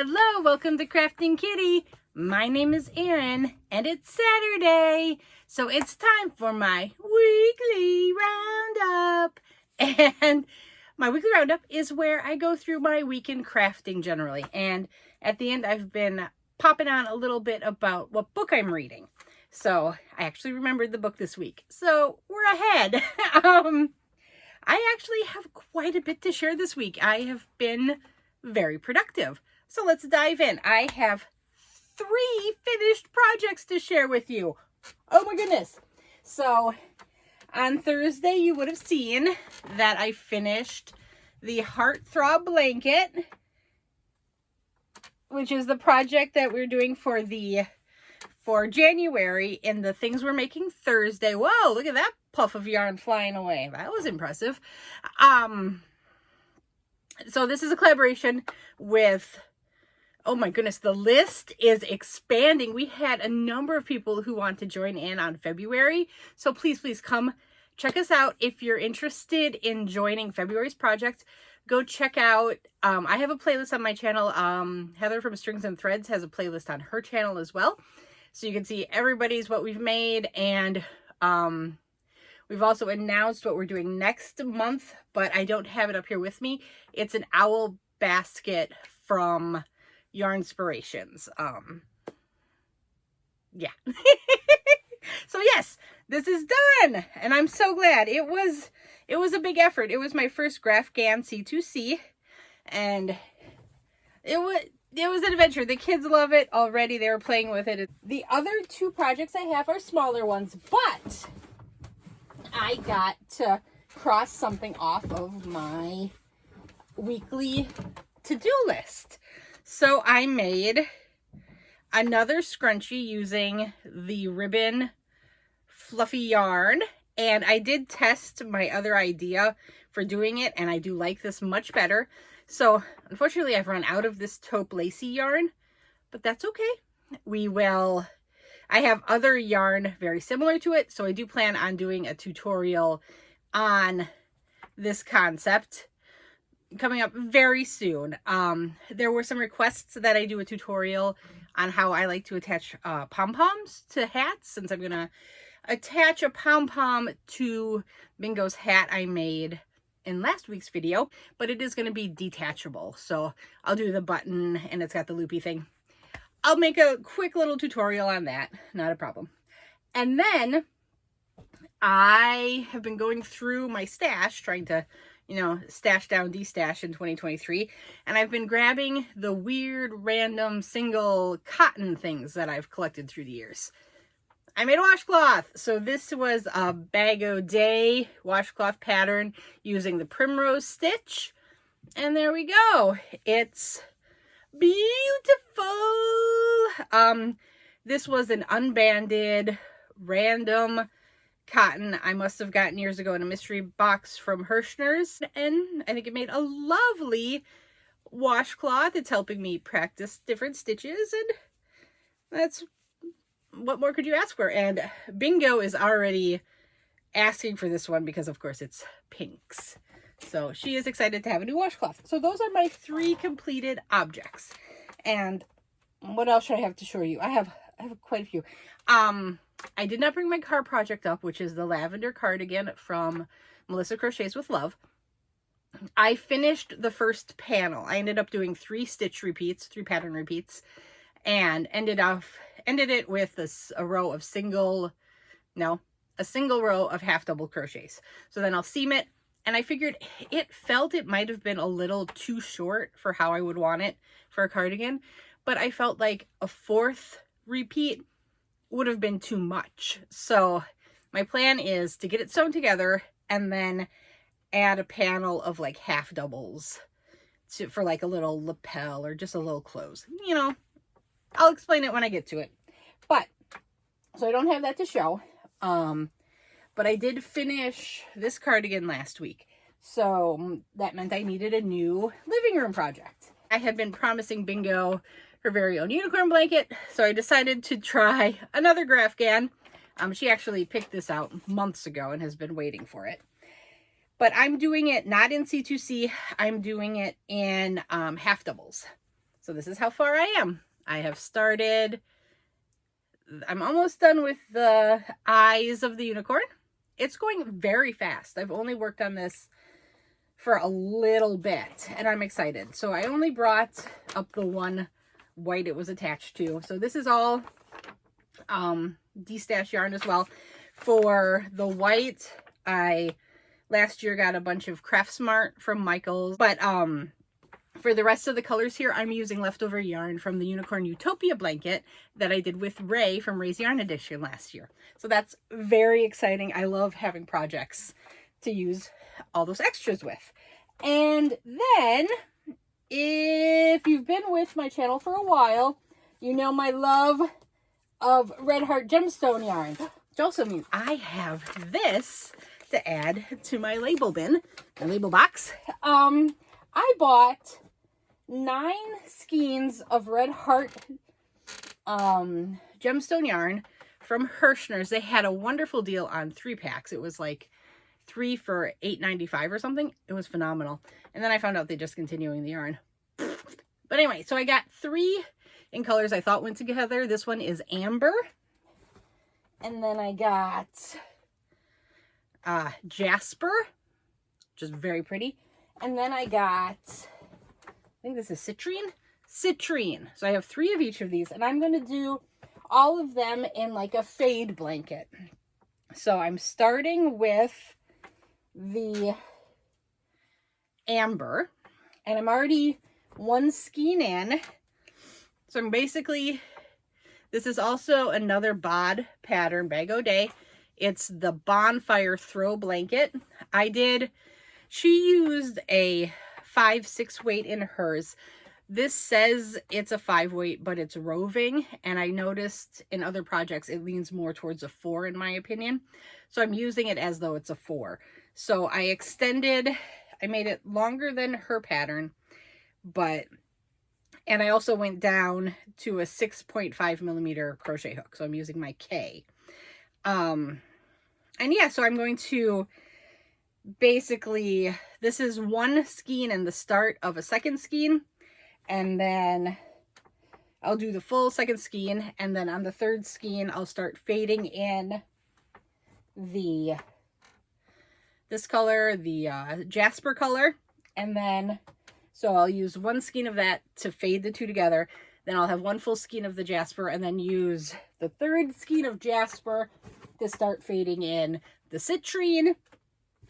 Hello, welcome to Krafting Kitty. My name is Erin, and it's Saturday, so it's time for my weekly roundup. And my weekly roundup is where I go through my week in crafting generally. And at the end, I've been popping on a little bit about what book I'm reading. So I actually remembered the book this week, so we're ahead. I actually have quite a bit to share this week. I have been very productive. So let's dive in. I have 3 finished projects to share with you. Oh my goodness. So on Thursday, you would have seen that I finished the Heart Throb Blanket, which is the project that we're doing for January in the things we're making Thursday. Whoa, look at that puff of yarn flying away. That was impressive. So this is a collaboration with, oh my goodness, the list is expanding. We had a number of people who want to join in on February. So please, please come check us out. If you're interested in joining February's project, go check out, I have a playlist on my channel. Heather from Strings and Threads has a playlist on her channel as well. So you can see everybody's what we've made. And we've also announced what we're doing next month, but I don't have it up here with me. It's an owl basket from Yarnspirations. Yeah. So yes, this is done, and I'm so glad. It was a big effort. It was my first Grafgan C2C, and it was an adventure. The kids love it already. They were playing with it. The other 2 projects I have are smaller ones, but I got to cross something off of my weekly to-do list. So I made another scrunchie using the ribbon fluffy yarn, and I did test my other idea for doing it, and I do like this much better. So unfortunately I've run out of this taupe lacy yarn, but that's okay. I have other yarn very similar to it, so I do plan on doing a tutorial on this concept coming up very soon. There were some requests that I do a tutorial on how I like to attach pom-poms to hats, since I'm gonna attach a pom-pom to Bingo's hat I made in last week's video, but it is going to be detachable. So I'll do the button, and it's got the loopy thing. I'll make a quick little tutorial on that, not a problem. And then I have been going through my stash, trying to, stash down destash in 2023. And I've been grabbing the weird, random, single cotton things that I've collected through the years. I made a washcloth. So this was a Bag O' Day washcloth pattern using the primrose stitch. And there we go. It's beautiful. This was an unbanded, random cotton I must have gotten years ago in a mystery box from Hirschner's, and I think it made a lovely washcloth. It's helping me practice different stitches, and that's, what more could you ask for? And Bingo is already asking for this one because of course it's pinks, so she is excited to have a new washcloth. So those are my 3 completed objects. And what else should I have to show you? I have quite a few. I did not bring my card project up, which is the Lavender Cardigan from Melissa Crochets with Love. I finished the first panel. I ended up doing 3 stitch repeats, 3 pattern repeats, and ended it with a row of single row of half double crochets. So then I'll seam it, and I figured it might have been a little too short for how I would want it for a cardigan, but I felt like a 4th repeat would have been too much. So my plan is to get it sewn together and then add a panel of like half doubles for like a little lapel or just a little close. I'll explain it when I get to it. But so I don't have that to show. But I did finish this cardigan last week. So that meant I needed a new living room project. I had been promising Bingo her very own unicorn blanket, so I decided to try another Grafgan. She actually picked this out months ago and has been waiting for it. But I'm doing it not in C2C, I'm doing it in half doubles. So this is how far I am. I have started, I'm almost done with the eyes of the unicorn. It's going very fast. I've only worked on this for a little bit and I'm excited. So I only brought up the one white it was attached to. So this is all de-stash yarn as well. For the white, I last year got a bunch of Craft Smart from Michael's, but for the rest of the colors here, I'm using leftover yarn from the Unicorn Utopia blanket that I did with Ray from Ray's Yarn Edition last year. So that's very exciting. I love having projects to use all those extras with. And then, if you've been with my channel for a while, you know my love of Red Heart gemstone yarn. Which also means I have this to add to my label bin, my label box. I bought 9 skeins of Red Heart gemstone yarn from Hirschner's. They had a wonderful deal on 3-packs. It was like 3 for $8.95 or something. It was phenomenal. And then I found out they're discontinuing the yarn. But anyway, so I got 3 in colors I thought went together. This one is amber. And then I got jasper, which is very pretty. And then I got, I think this is citrine. Citrine. So I have 3 of each of these, and I'm going to do all of them in like a fade blanket. So I'm starting with the amber, and I'm already 1 skein in. So I'm basically, this is also another bod pattern, Bag O' Day. It's the Bonfire Throw blanket. She used a 5/6 weight in hers. This says it's a 5 weight, but it's roving. And I noticed in other projects, it leans more towards a 4 in my opinion. So I'm using it as though it's a 4. So I made it longer than her pattern, and I also went down to a 6.5 millimeter crochet hook. So I'm using my K. And yeah, so I'm going to basically, this is 1 skein and the start of a 2nd skein. And then I'll do the full 2nd skein. And then on the 3rd skein, I'll start fading in this color, the jasper color. And then, so I'll use 1 skein of that to fade the 2 together. Then I'll have 1 full skein of the jasper and then use the 3rd skein of jasper to start fading in the citrine.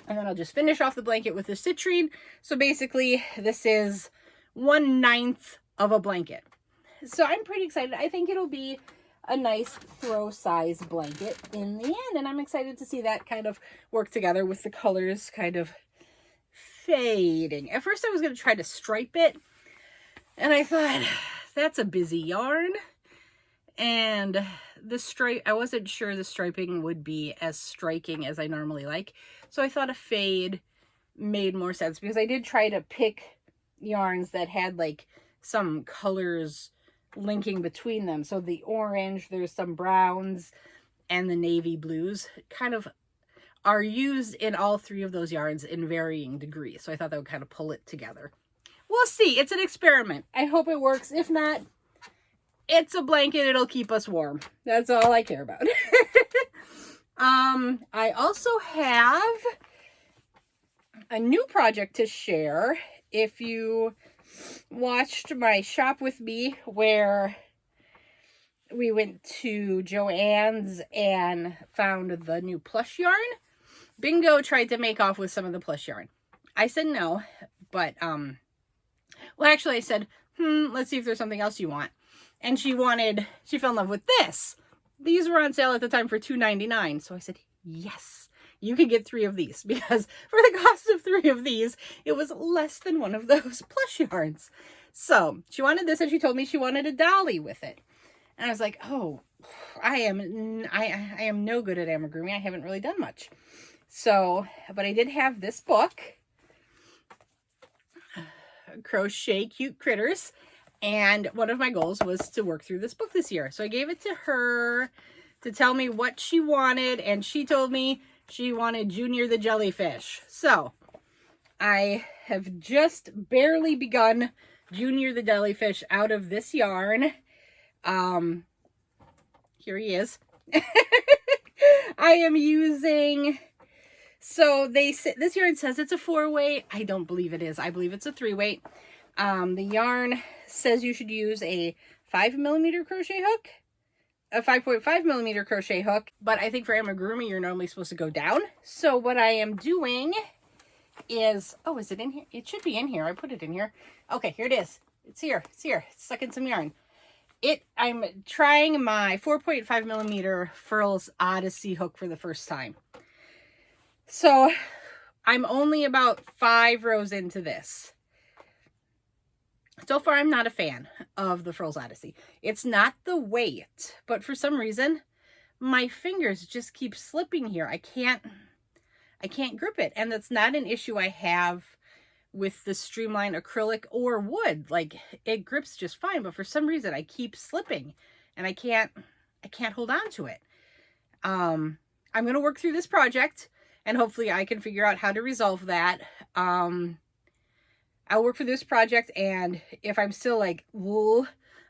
And then I'll just finish off the blanket with the citrine. So basically this is 1/9 of a blanket. So I'm pretty excited. I think it'll be a nice throw size blanket in the end. And I'm excited to see that kind of work together with the colors kind of fading. At first I was going to try to stripe it. And I thought, that's a busy yarn. And the stripe, I wasn't sure the striping would be as striking as I normally like. So I thought a fade made more sense because I did try to pick yarns that had like some colors linking between them. So the orange, there's some browns, and the navy blues kind of are used in all 3 of those yarns in varying degrees. So I thought that would kind of pull it together. We'll see. It's an experiment. I hope it works. If not, it's a blanket. It'll keep us warm. That's all I care about. I also have a new project to share. If you watched my shop with me where we went to Joann's and found the new plush yarn, Bingo tried to make off with some of the plush yarn. I said no, but well, actually I said, let's see if there's something else you want. And she fell in love with this. These were on sale at the time for $2.99. So I said, yes, you can get 3 of these, because for the cost of 3 of these, it was less than one of those plush yarns. So she wanted this, and she told me she wanted a dolly with it. And I was like, oh, I am no good at amigurumi. I haven't really done much. So, but I did have this book, Crochet Cute Critters. And one of my goals was to work through this book this year. So I gave it to her to tell me what she wanted. And she told me she wanted Junior the Jellyfish. So I have just barely begun Junior the Jellyfish out of this yarn. Here he is. I am using, so this yarn says it's a 4-weight. I don't believe it is. I believe it's a 3-weight. The yarn says you should use a 5mm crochet hook, a 5.5mm crochet hook, but I think for amigurumi you're normally supposed to go down. So what I am doing is, oh, is it in here? It should be in here. I put it in here. Okay, here it is. It's here. It's here. It's stuck in some yarn. I'm trying my 4.5mm Furls Odyssey hook for the first time. So I'm only about 5 rows into this. So far, I'm not a fan of the Furls Odyssey. It's not the weight, but for some reason, my fingers just keep slipping here. I can't grip it. And that's not an issue I have with the Streamline acrylic or wood. Like, it grips just fine, but for some reason I keep slipping and I can't hold on to it. I'm going to work through this project and hopefully I can figure out how to resolve that. I'll work through this project, and if I'm still like, whoa,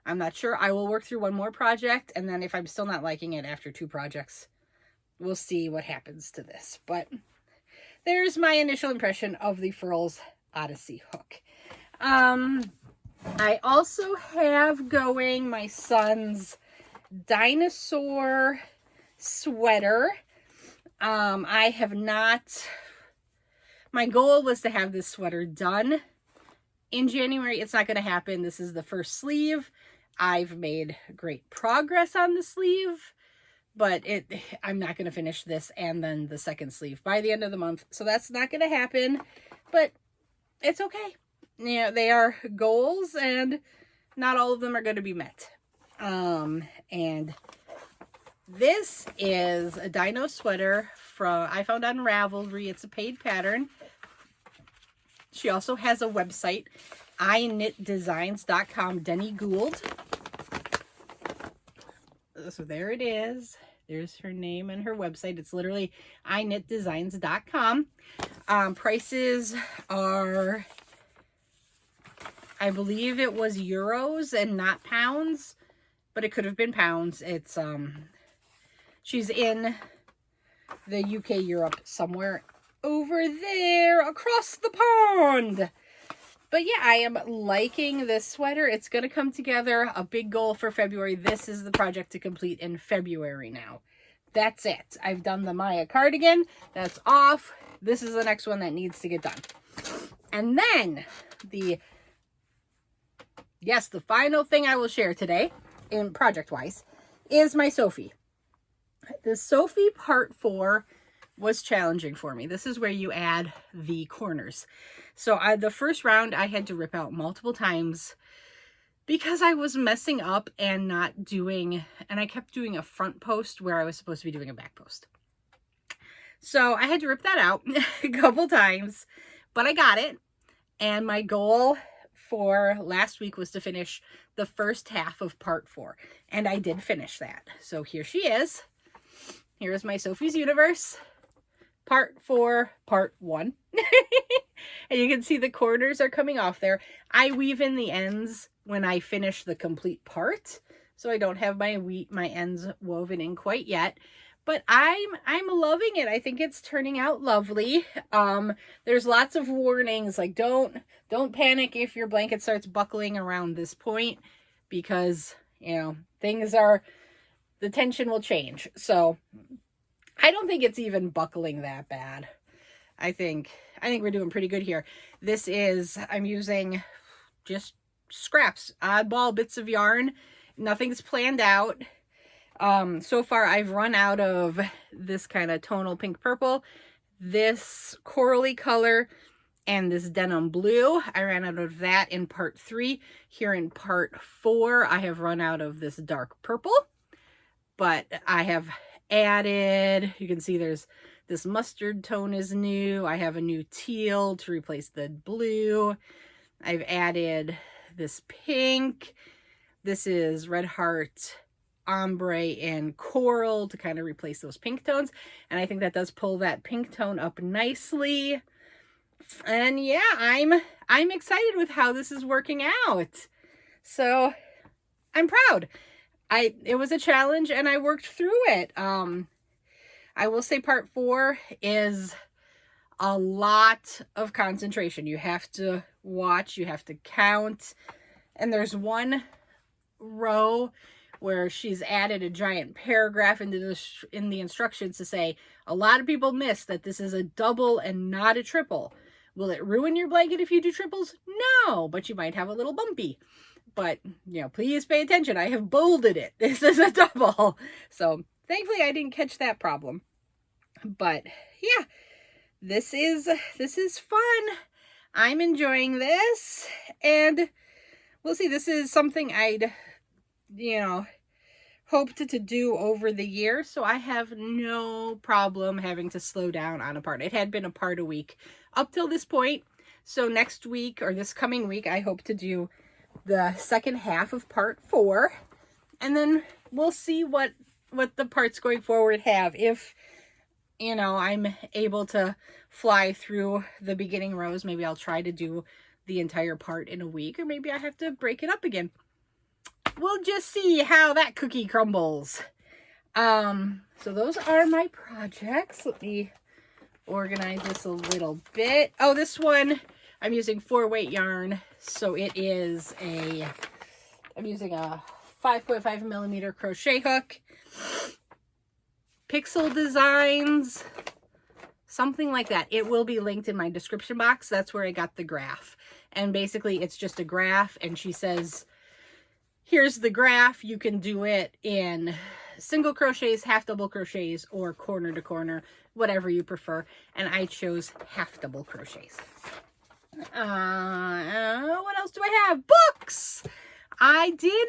I'm not sure, I will work through one more project, and then if I'm still not liking it after 2 projects, we'll see what happens to this. But there's my initial impression of the Furls Odyssey hook. I also have going my son's Dinosaur Sweater. I have not, my goal was to have this sweater done in January. It's not going to happen. This is the first sleeve. I've made great progress on the sleeve, but I'm not going to finish this and then the second sleeve by the end of the month. So that's not going to happen, but it's okay. Yeah, they are goals and not all of them are going to be met. And this is a Dino sweater I found on Ravelry. It's a paid pattern. She also has a website, iknitdesigns.com, Denny Gould. So there it is. There's her name and her website. It's literally iknitdesigns.com. Prices are, I believe it was euros and not pounds, but it could have been pounds. It's, she's in the UK, Europe, somewhere over there across the pond. But yeah, I am liking this sweater. It's going to come together. A big goal for February. This is the project to complete in February now. That's it. I've done the Maya cardigan. That's off. This is the next one that needs to get done. And then the final thing I will share today, in project-wise, is my Sophie. The Sophie part 4 was challenging for me. This is where you add the corners. So the first round I had to rip out multiple times because I was messing up and not doing, and I kept doing a front post where I was supposed to be doing a back post. So I had to rip that out a couple times, but I got it. And my goal for last week was to finish the first half of part 4. And I did finish that. So here she is. Here's my Sophie's Universe. Part 4, part 1. And you can see the corners are coming off there. I weave in the ends when I finish the complete part. So I don't have my ends woven in quite yet. But I'm loving it. I think it's turning out lovely. There's lots of warnings, like don't panic if your blanket starts buckling around this point, because, you know, the tension will change. So I don't think it's even buckling that bad. I think we're doing pretty good here. I'm using just scraps, oddball bits of yarn. Nothing's planned out. So far I've run out of this kind of tonal pink purple, this corally color, and this denim blue. I ran out of that in part 3. Here in part 4, I have run out of this dark purple, but I have added, you can see there's this mustard tone is new. I have a new teal to replace the blue. I've added this pink. This is Red Heart ombre and coral to kind of replace those pink tones. And I think that does pull that pink tone up nicely. And yeah, I'm excited with how this is working out. So I'm proud. It was a challenge and I worked through it. I will say part 4 is a lot of concentration. You have to watch, you have to count. And there's one row where she's added a giant paragraph in the instructions to say, a lot of people miss that this is a double and not a triple. Will it ruin your blanket if you do triples? No, but you might have a little bumpy. But, you know, please pay attention. I have bolded it. This is a double. So thankfully I didn't catch that problem. But yeah, this is fun. I'm enjoying this. And we'll see. This is something I'd, you know, hoped to do over the year. So I have no problem having to slow down on a part. It had been a part a week up till this point. So next week or this coming week, I hope to do the second half of part 4. And then we'll see what the parts going forward have. If, you know, I'm able to fly through the beginning rows, maybe I'll try to do the entire part in a week, or maybe I have to break it up again. We'll just see how that cookie crumbles. So those are my projects. Let me organize this a little bit. Oh, this one I'm using 4-weight yarn. So it is I'm using a 5.5 millimeter crochet hook. Pixel Designs, something like that. It will be linked in my description box. That's where I got the graph. And basically it's just a graph, and she says, here's the graph. You can do it in single crochets, half double crochets, or corner to corner, whatever you prefer. And I chose half double crochets. What else do I have? Books! I did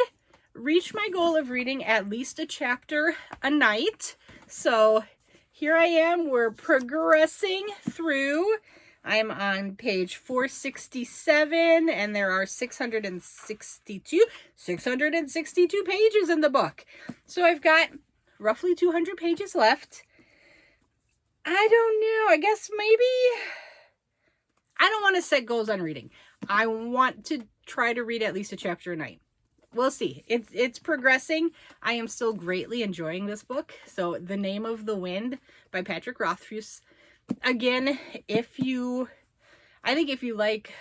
reach my goal of reading at least a chapter a night. So here I am. We're progressing through. I'm on page 467, and there are 662 pages in the book. So I've got roughly 200 pages left. I don't know. I guess maybe I don't want to set goals on reading. I want to try to read at least a chapter a night. We'll see. It's progressing. I am still greatly enjoying this book. So The Name of the Wind by Patrick Rothfuss. Again, if you like,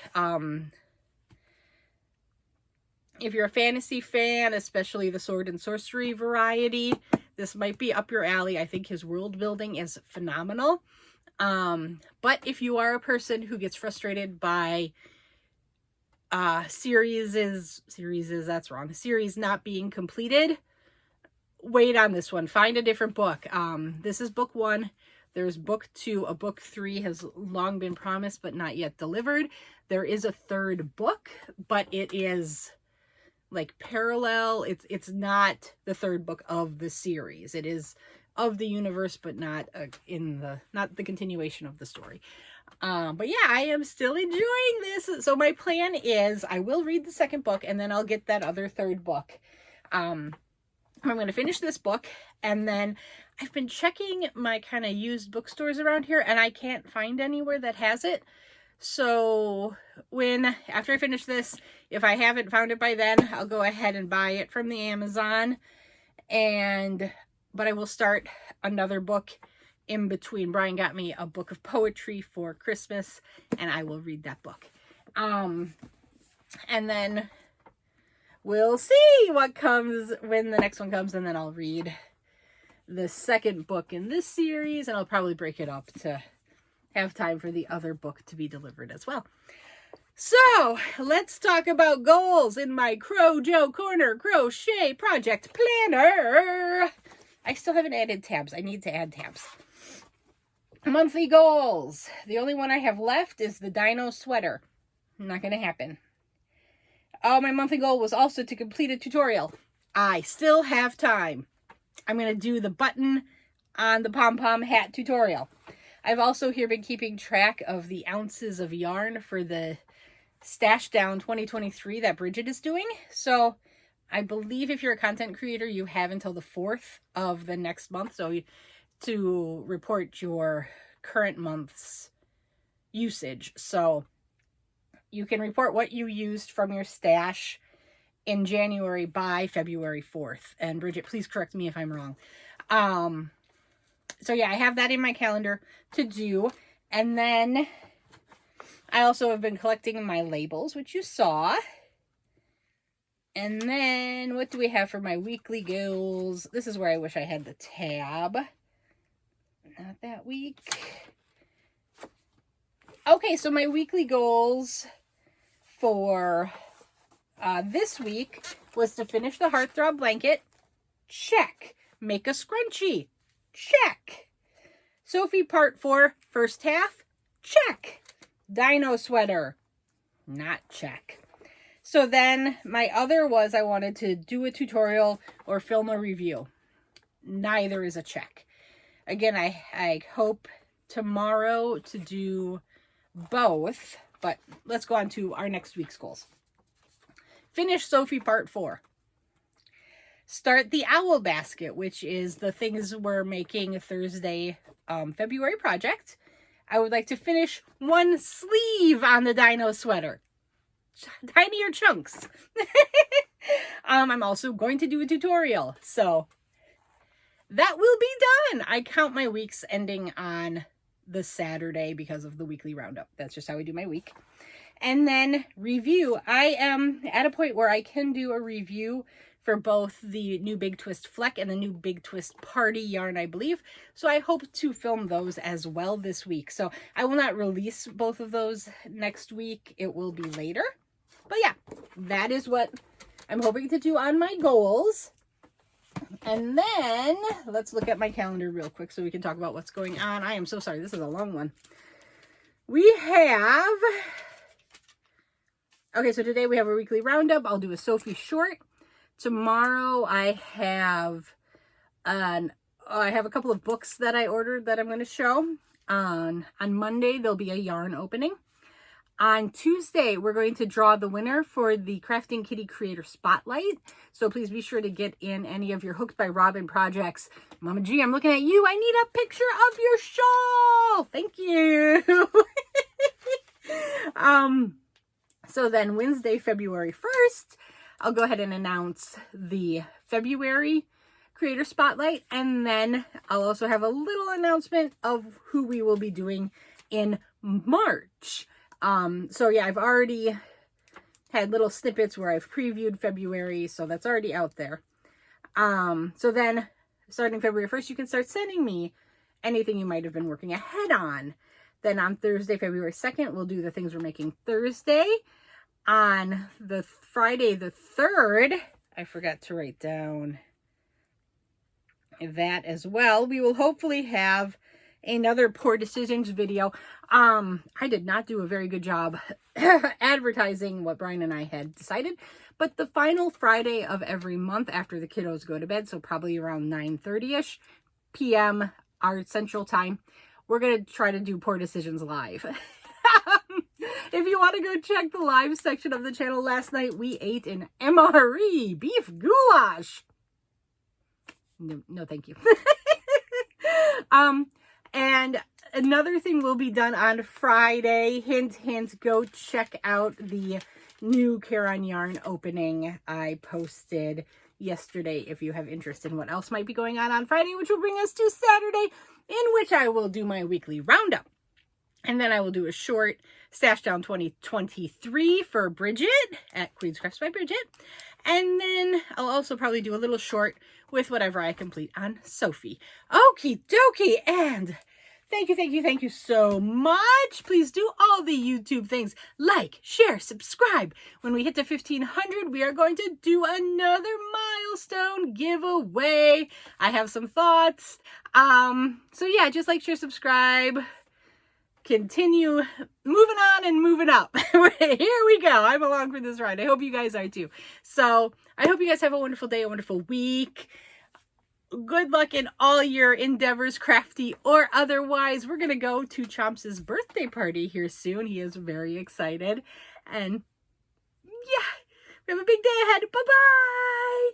if you're a fantasy fan, especially the sword and sorcery variety, this might be up your alley. I think his world building is phenomenal. But if you are a person who gets frustrated by series not being completed, wait on this one. Find a different book. This is book 1. There's book 2. A book 3 has long been promised but not yet delivered. There is a 3rd book, but it is like parallel. It's not the 3rd book of the series. It is of the universe, but not not the continuation of the story. But yeah, I am still enjoying this. So my plan is I will read the 2nd book, and then I'll get that other 3rd book. I'm going to finish this book, and then I've been checking my kind of used bookstores around here, and I can't find anywhere that has it. So after I finish this, if I haven't found it by then, I'll go ahead and buy it from the Amazon. But I will start another book in between. Brian got me a book of poetry for Christmas, and I will read that book. And then we'll see what comes when the next one comes, and then I'll read the 2nd book in this series, and I'll probably break it up to have time for the other book to be delivered as well. So let's talk about goals in my Crojo Corner Crochet Project Planner. I still haven't added tabs. I need to add tabs. Monthly goals. The only one I have left is the Dino Sweater. Not going to happen. Oh, my monthly goal was also to complete a tutorial. I still have time. I'm going to do the button on the pom-pom hat tutorial. I've also here been keeping track of the ounces of yarn for the Stash Down 2023 that Bridget is doing. So I believe if you're a content creator, you have until the 4th of the next month. So to report your current month's usage. So you can report what you used from your stash in January by February 4th. And Bridget, please correct me if I'm wrong. So yeah, I have that in my calendar to do. And then I also have been collecting my labels, which you saw. And then what do we have for my weekly goals? This is where I wish I had the tab. Not that week. Okay, so my weekly goals for this week was to finish the Heart Throb Blanket. Check. Make a scrunchie. Check. Sophie Part 4, first half. Check. Dino Sweater. Not check. So then my other was I wanted to do a tutorial or film a review. Neither is a check. Again, I hope tomorrow to do both, but let's go on to our next week's goals. Finish Sophie Part 4. Start the owl basket, which is the things we're making Thursday, February project. I would like to finish one sleeve on the Dino Sweater. Tinier chunks. I'm also going to do a tutorial, so that will be done. I count my weeks ending on the Saturday because of the weekly roundup. That's just how we do my week. And then review. I am at a point where I can do a review for both the new Big Twist Fleck and the new Big Twist Party yarn, I believe. So I hope to film those as well this week. So I will not release both of those next week. It will be later. But yeah, that is what I'm hoping to do on my goals. And then let's look at my calendar real quick so we can talk about what's going on. I am so sorry. This is a long one. We have... Okay, so today we have a weekly roundup. I'll do a Sophie short. Tomorrow I have a couple of books that I ordered that I'm going to show. On Monday, there'll be a yarn opening. On Tuesday, we're going to draw the winner for the Krafting Kitty Creator Spotlight. So please be sure to get in any of your Hooked by Robin projects. Mama G, I'm looking at you. I need a picture of your shawl. Thank you. So then Wednesday, February 1st, I'll go ahead and announce the February Creator Spotlight. And then I'll also have a little announcement of who we will be doing in March. So yeah, I've already had little snippets where I've previewed February, so that's already out there. So then starting February 1st, you can start sending me anything you might have been working ahead on. Then on Thursday, February 2nd, we'll do the things we're making Thursday. On the Friday the 3rd, I forgot to write down that as well. We will hopefully have another Poor Decisions video. I did not do a very good job advertising what Brian and I had decided, but the final Friday of every month after the kiddos go to bed, so probably around 9:30ish p.m. our central time, we're going to try to do Poor Decisions live. If you want to go check the live section of the channel, last night we ate an MRE beef goulash. No, thank you. And another thing will be done on Friday. Hint, hint, go check out the new Caron Yarn opening I posted yesterday if you have interest in what else might be going on Friday, which will bring us to Saturday, in which I will do my weekly roundup. And then I will do a short Stash Down 2023 for Bridget at Queen's Crafts by Bridget. And then I'll also probably do a little short with whatever I complete on Sophie. Okie dokie. And thank you so much. Please do all the YouTube things. Like, share, subscribe. When we hit to 1,500, we are going to do another milestone giveaway. I have some thoughts. So yeah, just like, share, subscribe. Continue moving on and moving up. Here we go. I'm along for this ride. I hope you guys are too. So I hope you guys have a wonderful day, a wonderful week. Good luck in all your endeavors, crafty or otherwise. We're going to go to Chomps' birthday party here soon. He is very excited. And yeah, we have a big day ahead. Bye-bye.